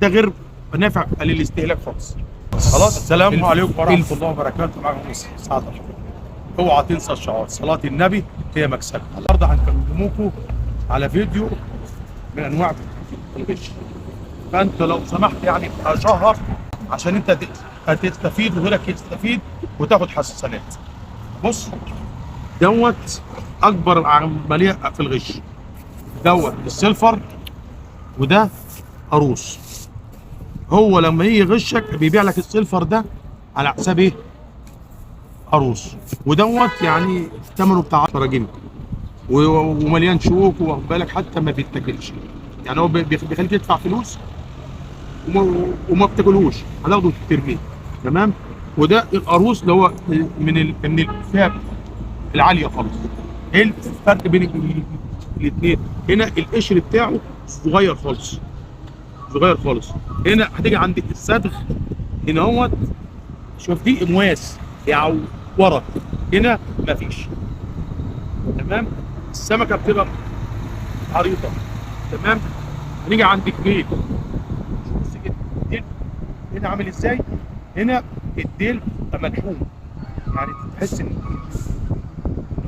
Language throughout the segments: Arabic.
ده غير نافع للاستهلاك خالص. خلاص. السلام عليكم ورحمه الله وبركاته. معكم سعد الحب. اوعى تنسى الشعار صلاه النبي هي مكسبك. النهارده هنكلمكم على فيديو من انواع الغش، فانت لو سمحت يعني اشهر عشان انت تستفيد وغيرك يستفيد وتاخد حسنات. بص دوت اكبر عمليه في الغش، دوت السيلفر وده عروس. هو لما يجي يغشك بيبيع لك السيلفر ده على حساب ايه؟ عروس. ودوت يعني ثمنه بتاع 10 جنيه ومليان شوك، واخد بالك حتى ما بيتاكلش. يعني هو بيخليك تدفع فلوس وما بتاكلهوش، هتاخده وترميه. تمام. وده القاروص اللي هو من الفئه العاليه خالص. ايه الفرق بين الاثنين؟ هنا القشر بتاعه صغير خالص، صغير خالص. هنا هتيجي عند الصدغ، هنا اهوت شوف دي امواس يعني ورق، هنا مفيش. تمام. السمكه بتبقى عريضه. تمام. هنيجي عند الديل، بص كده الديل هنا عامل ازاي؟ هنا الديل ملحوم، يعني تحس ان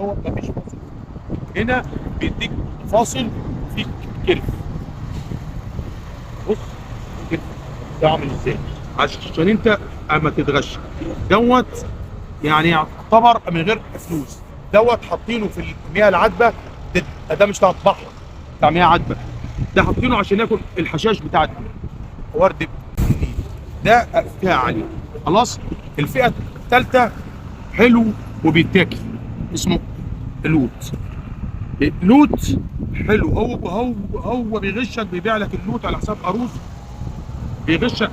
هو مفيش فاصل. هنا بيديك فاصل في كلف. بص الكلف ده عامل ازاي عشان انت اما تتغش. دوت يعني يعتبر من غير فلوس، دوت حاطينه في المياه العذبه. ده مش بتاع بحر، بتاع مياه عذبه. ده حاطينه عشان ياكل الحشائش بتاعت ورد النيل. ده فئه عاليه. خلاص. الفئه الثالثه حلو وبيتاكل، اسمه اللوت. اللوت حلو. هو بيغشك، بيبيع لك اللوت على حساب عروس، بيغشك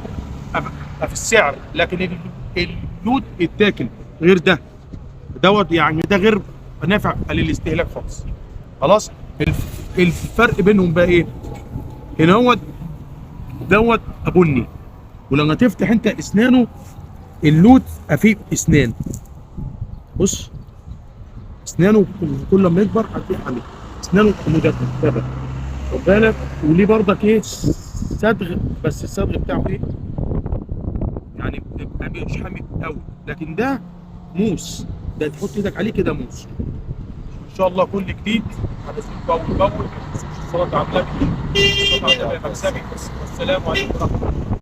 في السعر، لكن اللوت يتاكل غير ده. دوت يعني ده غير نافع للاستهلاك خالص. خلاص. الفرق بينهم بقى ايه؟ هنا هو دوت بني، ولما تفتح انت اسنانه اللوت فيه اسنان. بص اسنانه كل ما يكبر هتلاقي حامي، اسنانه مجدده. خد بالك. وليه برضك ايه؟ صدغ، بس الصدغ بتاعه ايه؟ يعني مش حامي قوي، لكن ده موس، ده تحط ايدك عليه كده موس. ان شاء الله كل جديد هنسلك اول باول. ما تنسوش الصلاه على النبي. الصلاه على النبي مكسبي. والسلام عليكم ورحمه الله.